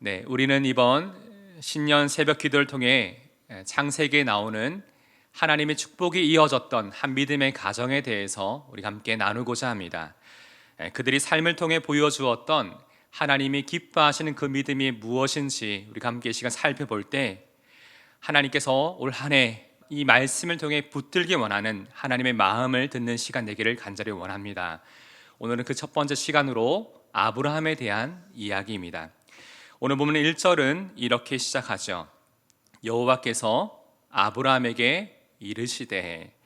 네, 우리는 이번 신년 새벽 기도를 통해 창세기에 나오는 하나님의 축복이 이어졌던 한 믿음의 가정에 대해서 우리가 함께 나누고자 합니다. 그들이 삶을 통해 보여주었던 하나님이 기뻐하시는 그 믿음이 무엇인지 우리가 함께 이 시간 살펴볼 때, 하나님께서 올 한 해 이 말씀을 통해 붙들기 원하는 하나님의 마음을 듣는 시간 되기를 간절히 원합니다. 오늘은 그 첫 번째 시간으로 아브라함에 대한 이야기입니다. 오늘 보면 1절은 이렇게 시작하죠. 여호와께서 아브라함에게 이르시되.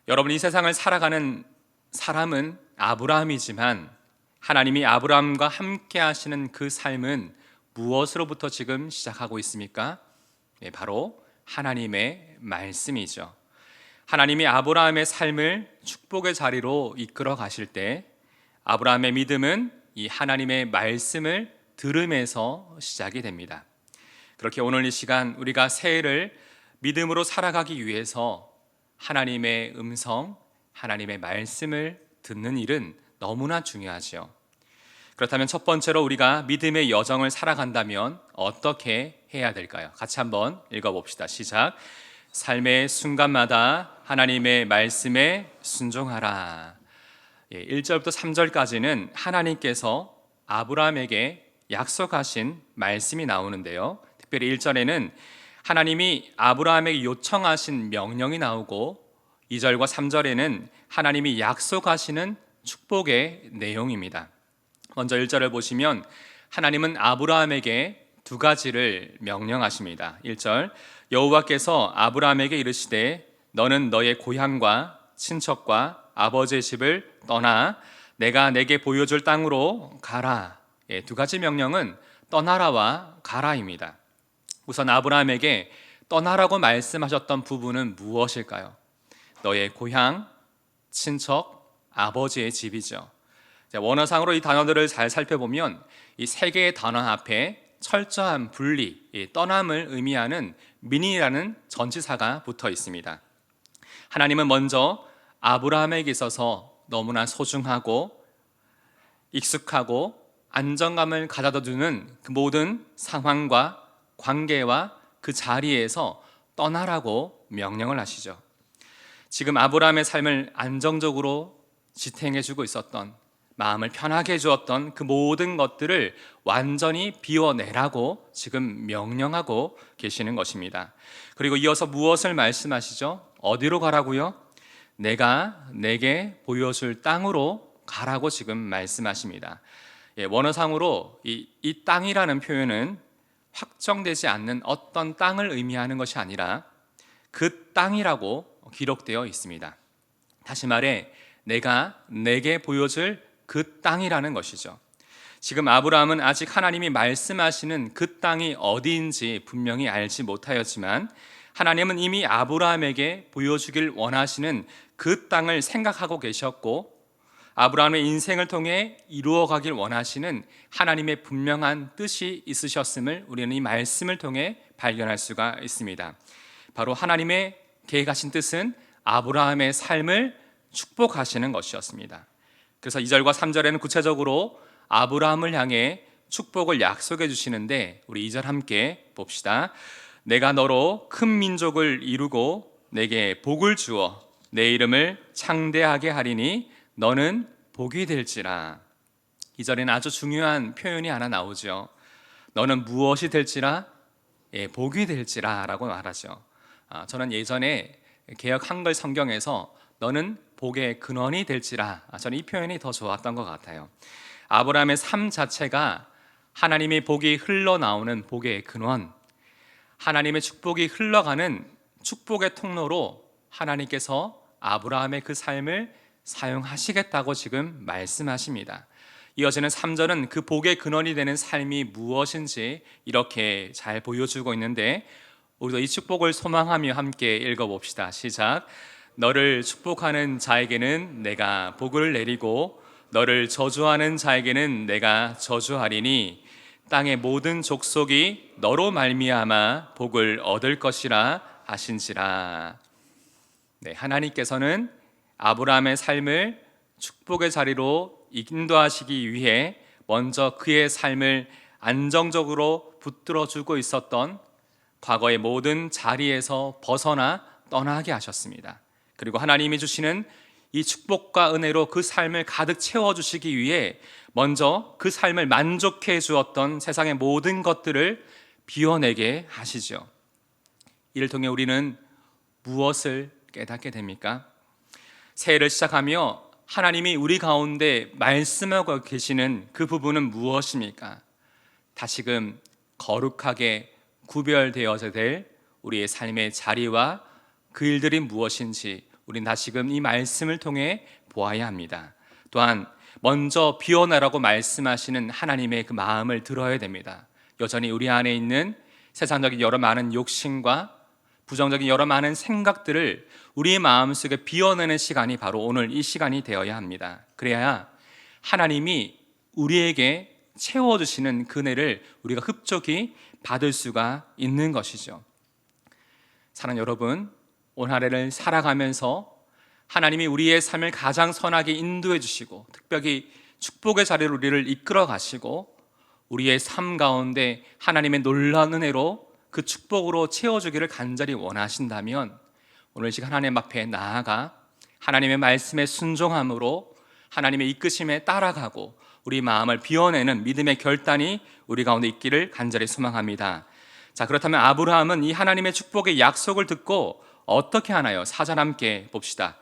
여러분, 이 세상을 살아가는 사람은 아브라함이지만 하나님이 아브라함과 함께 하시는 그 삶은 무엇으로부터 지금 시작하고 있습니까? 네, 바로 하나님의 말씀이죠. 하나님이 아브라함의 삶을 축복의 자리로 이끌어 가실 때 아브라함의 믿음은 이 하나님의 말씀을 들음에서 시작이 됩니다. 그렇게 오늘 이 시간 우리가 새해를 믿음으로 살아가기 위해서 하나님의 음성, 하나님의 말씀을 듣는 일은 너무나 중요하죠. 그렇다면 첫 번째로 우리가 믿음의 여정을 살아간다면 어떻게 해야 될까요? 같이 한번 읽어봅시다. 시작. 삶의 순간마다 하나님의 말씀에 순종하라. 1절부터 3절까지는 하나님께서 아브라함에게 약속하신 말씀이 나오는데요, 특별히 1절에는 하나님이 아브라함에게 요청하신 명령이 나오고 2절과 3절에는 하나님이 약속하시는 축복의 내용입니다. 먼저 1절을 보시면 하나님은 아브라함에게 두 가지를 명령하십니다. 1절, 여호와께서 아브라함에게 이르시되 너는 너의 고향과 친척과 아버지의 집을 떠나 내가 내게 보여줄 땅으로 가라. 두 가지 명령은 떠나라와 가라입니다. 우선 아브라함에게 떠나라고 말씀하셨던 부분은 무엇일까요? 너의 고향, 친척, 아버지의 집이죠. 원어상으로 이 단어들을 잘 살펴보면 이 세 개의 단어 앞에 철저한 분리, 떠남을 의미하는 민이라는 전치사가 붙어 있습니다. 하나님은 먼저 아브라함에게 있어서 너무나 소중하고 익숙하고 안정감을 가져다 주는 그 모든 상황과 관계와 그 자리에서 떠나라고 명령을 하시죠. 지금 아브라함의 삶을 안정적으로 지탱해주고 있었던, 마음을 편하게 해주었던 그 모든 것들을 완전히 비워내라고 지금 명령하고 계시는 것입니다. 그리고 이어서 무엇을 말씀하시죠? 어디로 가라고요? 내가 내게 보여줄 땅으로 가라고 지금 말씀하십니다. 원어상으로 이 땅이라는 표현은 확정되지 않는 어떤 땅을 의미하는 것이 아니라 그 땅이라고 기록되어 있습니다. 다시 말해 내가 내게 보여줄 그 땅이라는 것이죠. 지금 아브라함은 아직 하나님이 말씀하시는 그 땅이 어디인지 분명히 알지 못하였지만 하나님은 이미 아브라함에게 보여주길 원하시는 그 땅을 생각하고 계셨고, 아브라함의 인생을 통해 이루어가길 원하시는 하나님의 분명한 뜻이 있으셨음을 우리는 이 말씀을 통해 발견할 수가 있습니다. 바로 하나님의 계획하신 뜻은 아브라함의 삶을 축복하시는 것이었습니다. 그래서 2절과 3절에는 구체적으로 아브라함을 향해 축복을 약속해 주시는데, 우리 2절 함께 봅시다. 내가 너로 큰 민족을 이루고 내게 복을 주어 내 이름을 창대하게 하리니 너는 복이 될지라. 2절에는 아주 중요한 표현이 하나 나오죠. 너는 무엇이 될지라? 복이 될지라 라고 말하죠. 저는 예전에 개역 한글 성경에서 너는 복의 근원이 될지라, 저는 이 표현이 더 좋았던 것 같아요. 아브라함의 삶 자체가 하나님의 복이 흘러나오는 복의 근원, 하나님의 축복이 흘러가는 축복의 통로로 하나님께서 아브라함의 그 삶을 사용하시겠다고 지금 말씀하십니다. 이어지는 3절은 그 복의 근원이 되는 삶이 무엇인지 이렇게 잘 보여주고 있는데, 우리도 이 축복을 소망하며 함께 읽어봅시다. 시작. 너를 축복하는 자에게는 내가 복을 내리고 너를 저주하는 자에게는 내가 저주하리니 땅의 모든 족속이 너로 말미암아 복을 얻을 것이라 하신지라. 네, 하나님께서는 아브라함의 삶을 축복의 자리로 인도하시기 위해 먼저 그의 삶을 안정적으로 붙들어주고 있었던 과거의 모든 자리에서 벗어나 떠나게 하셨습니다. 그리고 하나님이 주시는 이 축복과 은혜로 그 삶을 가득 채워주시기 위해 먼저 그 삶을 만족해 주었던 세상의 모든 것들을 비워내게 하시죠. 이를 통해 우리는 무엇을 깨닫게 됩니까? 새해를 시작하며 하나님이 우리 가운데 말씀하고 계시는 그 부분은 무엇입니까? 다시금 거룩하게 구별되어야 될 우리의 삶의 자리와 그 일들이 무엇인지 우린 다시금 이 말씀을 통해 보아야 합니다. 또한 먼저 비워내라고 말씀하시는 하나님의 그 마음을 들어야 됩니다. 여전히 우리 안에 있는 세상적인 여러 많은 욕심과 부정적인 여러 많은 생각들을 우리의 마음속에 비워내는 시간이 바로 오늘 이 시간이 되어야 합니다. 그래야 하나님이 우리에게 채워주시는 그 은혜를 우리가 흡족히 받을 수가 있는 것이죠. 사랑하는 여러분, 올 한 해를 살아가면서 하나님이 우리의 삶을 가장 선하게 인도해 주시고 특별히 축복의 자리로 우리를 이끌어 가시고 우리의 삶 가운데 하나님의 놀라운 은혜로 그 축복으로 채워주기를 간절히 원하신다면 오늘 시간 하나님 앞에 나아가 하나님의 말씀에 순종함으로 하나님의 이끄심에 따라가고 우리 마음을 비워내는 믿음의 결단이 우리 가운데 있기를 간절히 소망합니다. 자, 그렇다면 아브라함은 이 하나님의 축복의 약속을 듣고 어떻게 하나요? 4절 함께 봅시다.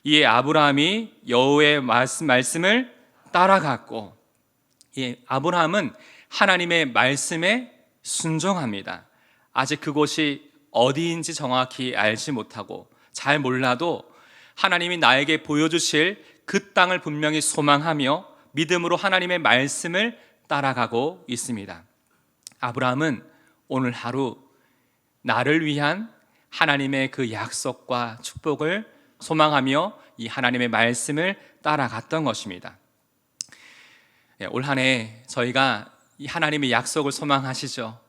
이에 아브라함이 여호와의 말씀을 따라갔고, 아브라함은 하나님의 말씀에 순종합니다. 아직 그곳이 어디인지 정확히 알지 못하고 잘 몰라도 하나님이 나에게 보여주실 그 땅을 분명히 소망하며 믿음으로 하나님의 말씀을 따라가고 있습니다. 아브라함은 오늘 하루 나를 위한 하나님의 그 약속과 축복을 소망하며 이 하나님의 말씀을 따라갔던 것입니다. 올 한 해 저희가 이 하나님의 약속을 소망하시죠?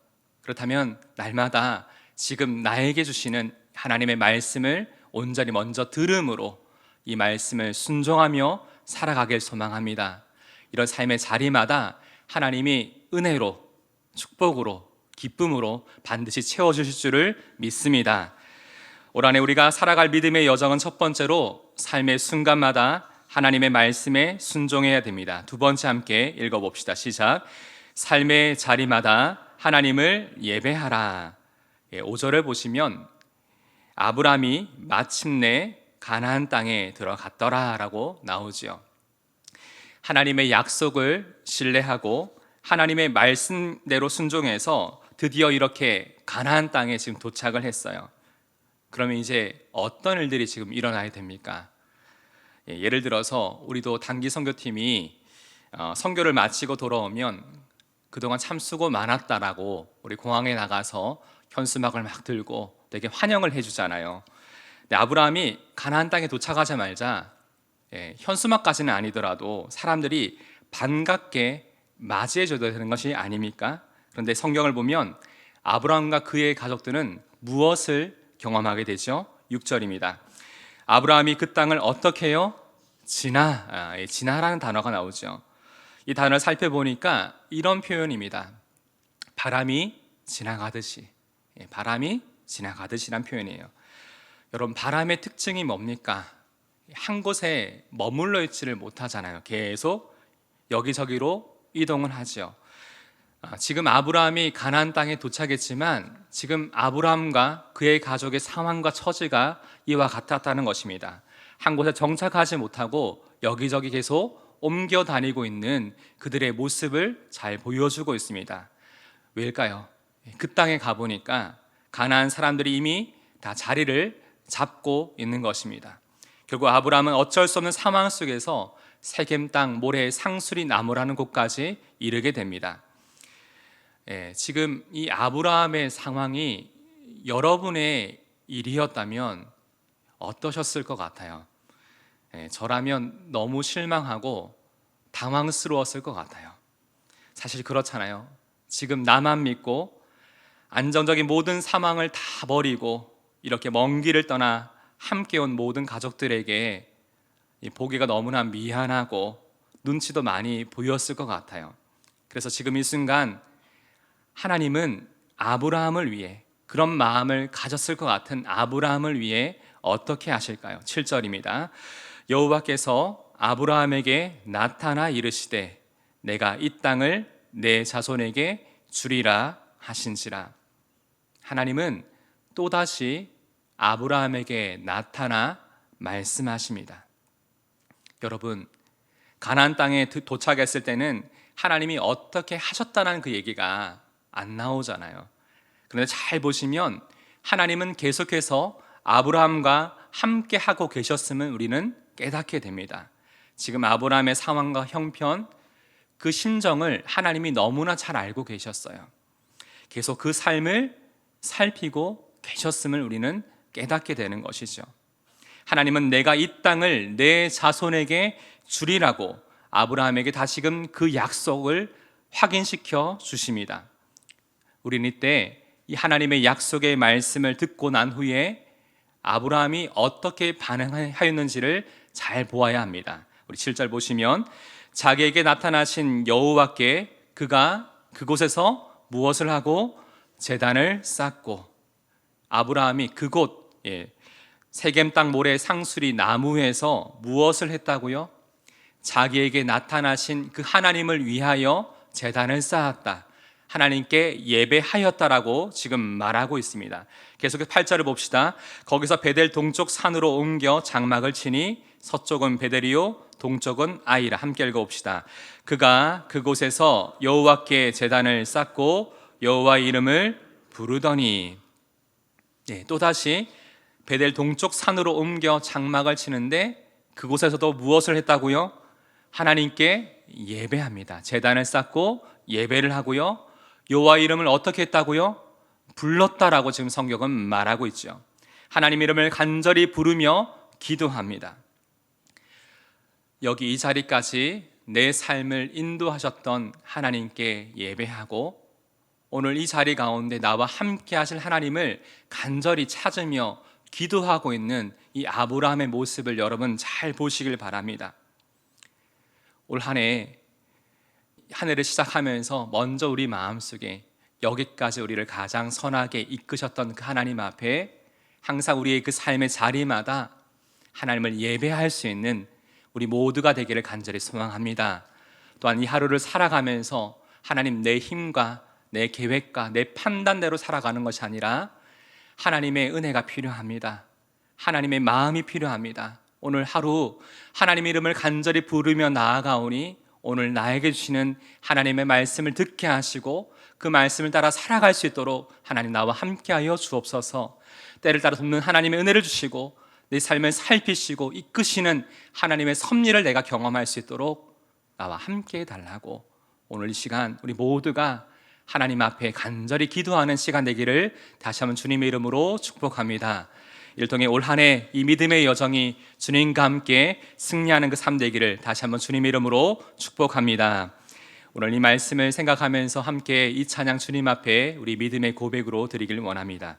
그렇다면 날마다 지금 나에게 주시는 하나님의 말씀을 온전히 먼저 들음으로 이 말씀을 순종하며 살아가길 소망합니다. 이런 삶의 자리마다 하나님이 은혜로, 축복으로, 기쁨으로 반드시 채워주실 줄을 믿습니다. 올 한 해 우리가 살아갈 믿음의 여정은 첫 번째로 삶의 순간마다 하나님의 말씀에 순종해야 됩니다. 두 번째 함께 읽어봅시다. 시작. 삶의 자리마다 하나님을 예배하라. 5절을 보시면 아브라함이 마침내 가나안 땅에 들어갔더라 라고 나오죠. 하나님의 약속을 신뢰하고 하나님의 말씀대로 순종해서 드디어 이렇게 가나안 땅에 지금 도착을 했어요. 그러면 이제 어떤 일들이 지금 일어나야 됩니까? 예를 들어서 우리도 단기 선교팀이 선교를 마치고 돌아오면 그동안 참 수고 많았다라고 우리 공항에 나가서 현수막을 막 들고 되게 환영을 해주잖아요. 근데 아브라함이 가나안 땅에 도착하자마자 현수막까지는 아니더라도 사람들이 반갑게 맞이해줘야 되는 것이 아닙니까? 그런데 성경을 보면 아브라함과 그의 가족들은 무엇을 경험하게 되죠? 6절입니다. 아브라함이 그 땅을 어떻게 해요? 지나라는 단어가 나오죠. 이 단어를 살펴보니까 이런 표현입니다. 바람이 지나가듯이, 바람이 지나가듯이란 표현이에요. 여러분, 바람의 특징이 뭡니까? 한 곳에 머물러 있지를 못하잖아요. 계속 여기저기로 이동을 하죠. 지금 아브라함이 가나안 땅에 도착했지만 지금 아브라함과 그의 가족의 상황과 처지가 이와 같았다는 것입니다. 한 곳에 정착하지 못하고 여기저기 계속 옮겨 다니고 있는 그들의 모습을 잘 보여주고 있습니다. 왜일까요? 그 땅에 가보니까 가나안 사람들이 이미 다 자리를 잡고 있는 것입니다. 결국 아브라함은 어쩔 수 없는 상황 속에서 세겜 땅 모래 상수리 나무라는 곳까지 이르게 됩니다. 지금 이 아브라함의 상황이 여러분의 일이었다면 어떠셨을 것 같아요? 저라면 너무 실망하고 당황스러웠을 것 같아요. 사실 그렇잖아요. 지금 나만 믿고 안정적인 모든 상황을 다 버리고 이렇게 먼 길을 떠나 함께 온 모든 가족들에게 보기가 너무나 미안하고 눈치도 많이 보였을 것 같아요. 그래서 지금 이 순간 하나님은 아브라함을 위해, 그런 마음을 가졌을 것 같은 아브라함을 위해 어떻게 하실까요? 7절입니다. 여호와께서 아브라함에게 나타나 이르시되 내가 이 땅을 내 자손에게 주리라 하신지라. 하나님은 또다시 아브라함에게 나타나 말씀하십니다. 여러분, 가나안 땅에 도착했을 때는 하나님이 어떻게 하셨다는 그 얘기가 안 나오잖아요. 그런데 잘 보시면 하나님은 계속해서 아브라함과 함께 하고 계셨음을 우리는 깨닫게 됩니다. 지금 아브라함의 상황과 형편, 그 심정을 하나님이 너무나 잘 알고 계셨어요. 계속 그 삶을 살피고 계셨음을 우리는 깨닫게 되는 것이죠. 하나님은 내가 이 땅을 내 자손에게 주리라고 아브라함에게 다시금 그 약속을 확인시켜 주십니다. 우리는 이때 이 하나님의 약속의 말씀을 듣고 난 후에 아브라함이 어떻게 반응하였는지를 잘 보아야 합니다. 우리 7절 보시면 자기에게 나타나신 여호와께 그가 그곳에서 무엇을 하고 제단을 쌓고, 아브라함이 그곳 세겜 땅 모래 상수리 나무에서 무엇을 했다고요? 자기에게 나타나신 그 하나님을 위하여 제단을 쌓았다. 하나님께 예배하였다라고 지금 말하고 있습니다. 계속해서 8절을 봅시다. 거기서 베델 동쪽 산으로 옮겨 장막을 치니 서쪽은 베델이요 동쪽은 아이라. 함께 읽어봅시다. 그가 그곳에서 여호와께 제단을 쌓고 여호와의 이름을 부르더니, 또다시 베델 동쪽 산으로 옮겨 장막을 치는데 그곳에서도 무엇을 했다고요? 하나님께 예배합니다. 제단을 쌓고 예배를 하고요, 여호와의 이름을 어떻게 했다고요? 불렀다라고 지금 성경은 말하고 있죠. 하나님 이름을 간절히 부르며 기도합니다. 여기 이 자리까지 내 삶을 인도하셨던 하나님께 예배하고, 오늘 이 자리 가운데 나와 함께 하실 하나님을 간절히 찾으며 기도하고 있는 이 아브라함의 모습을 여러분 잘 보시길 바랍니다. 올 한 해를 시작하면서 먼저 우리 마음속에 여기까지 우리를 가장 선하게 이끄셨던 그 하나님 앞에 항상 우리의 그 삶의 자리마다 하나님을 예배할 수 있는 우리 모두가 되기를 간절히 소망합니다. 또한 이 하루를 살아가면서 하나님, 내 힘과 내 계획과 내 판단대로 살아가는 것이 아니라 하나님의 은혜가 필요합니다. 하나님의 마음이 필요합니다. 오늘 하루 하나님 이름을 간절히 부르며 나아가오니 오늘 나에게 주시는 하나님의 말씀을 듣게 하시고 그 말씀을 따라 살아갈 수 있도록 하나님 나와 함께하여 주옵소서. 때를 따라 돕는 하나님의 은혜를 주시고 내 삶을 살피시고 이끄시는 하나님의 섭리를 내가 경험할 수 있도록 나와 함께 해달라고, 오늘 이 시간 우리 모두가 하나님 앞에 간절히 기도하는 시간 되기를 다시 한번 주님의 이름으로 축복합니다. 이를 통해 올 한 해 이 믿음의 여정이 주님과 함께 승리하는 그 삶 되기를 다시 한번 주님의 이름으로 축복합니다. 오늘 이 말씀을 생각하면서 함께 이 찬양 주님 앞에 우리 믿음의 고백으로 드리길 원합니다.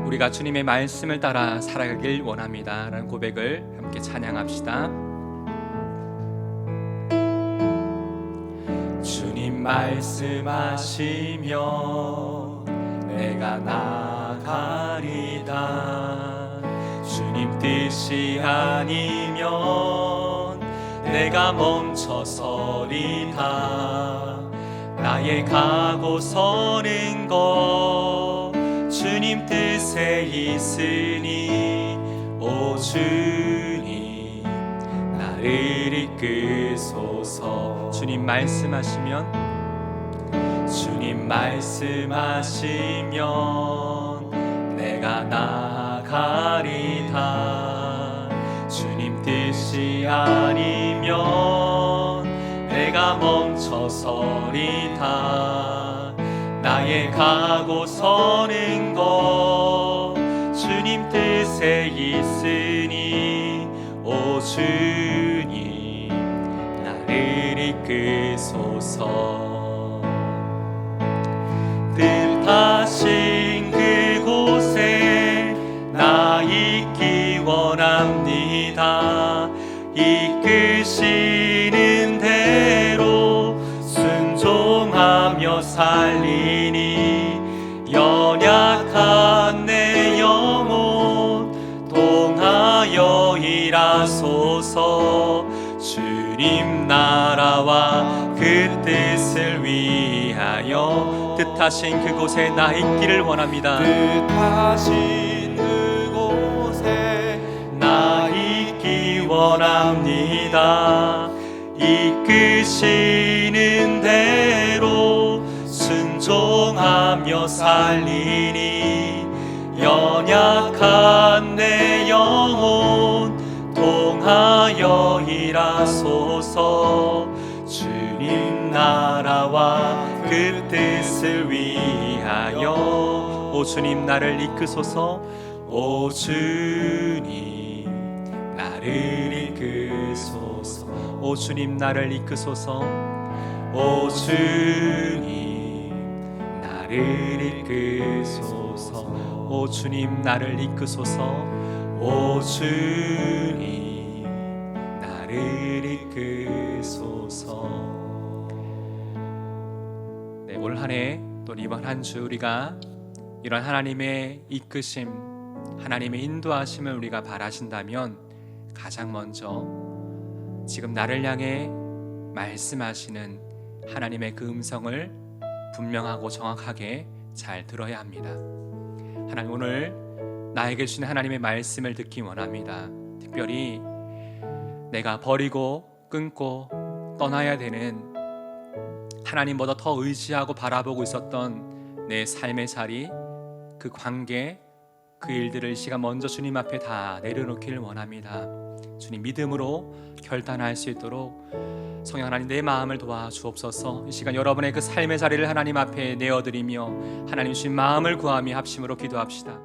우리가 주님의 말씀을 따라 살아가길 원합니다 라는 고백을 함께 찬양합시다. 주님 말씀하시며 내가 나가리다. 주님 뜻이 아니면 내가 멈춰서리다. 나의 가고 서는 것 주님 뜻에 있으니 오 주님 나를 이끄소서. 주님 말씀하시면 내가 나가리다. 주님 뜻이 아니면 내가 멈춰서리다. 나의 가고 서는 것 주님 뜻에 있으니 오 주님 나를 이끄소서. 뜻하신 그곳에 나 있기 원합니다. 이끌 이끄시는 대로 순종하며 살리니 연약한 내 영혼 통하여 일하소서. 주님 나라와 그 뜻을 위하여 뜻하신 그곳에 나 있기를 원합니다. 뜻하신 그곳에 나 있기 원합니다. 이끄시는 대로 순종하며 살리니 연약한 내 영혼 통하여 일하소서. 주님 나라와 그 뜻을 위하여 오 주님 나를 이끄소서. 오 주님 나를 이끄소서. 오 주님 나를 이끄소서. 오 주님 나를 이끄소서. 오 주님 나를 이끄소서. 오 주님 나를 이끄소서. 네, 올 한 해 또 이번 한 주 우리가 이런 하나님의 이끄심, 하나님의 인도하심을 우리가 바라신다면 가장 먼저 지금 나를 향해 말씀하시는 하나님의 그 음성을 분명하고 정확하게 잘 들어야 합니다. 하나님 오늘 나에게 주신 하나님의 말씀을 듣기 원합니다. 특별히 내가 버리고 끊고 떠나야 되는 하나님보다 더 의지하고 바라보고 있었던 내 삶의 자리, 그 관계, 그 일들을 이 시간 먼저 주님 앞에 다 내려놓기를 원합니다. 주님 믿음으로 결단할 수 있도록 성령 하나님 내 마음을 도와주옵소서. 이 시간 여러분의 그 삶의 자리를 하나님 앞에 내어드리며 하나님 주신 마음을 구하며 합심으로 기도합시다.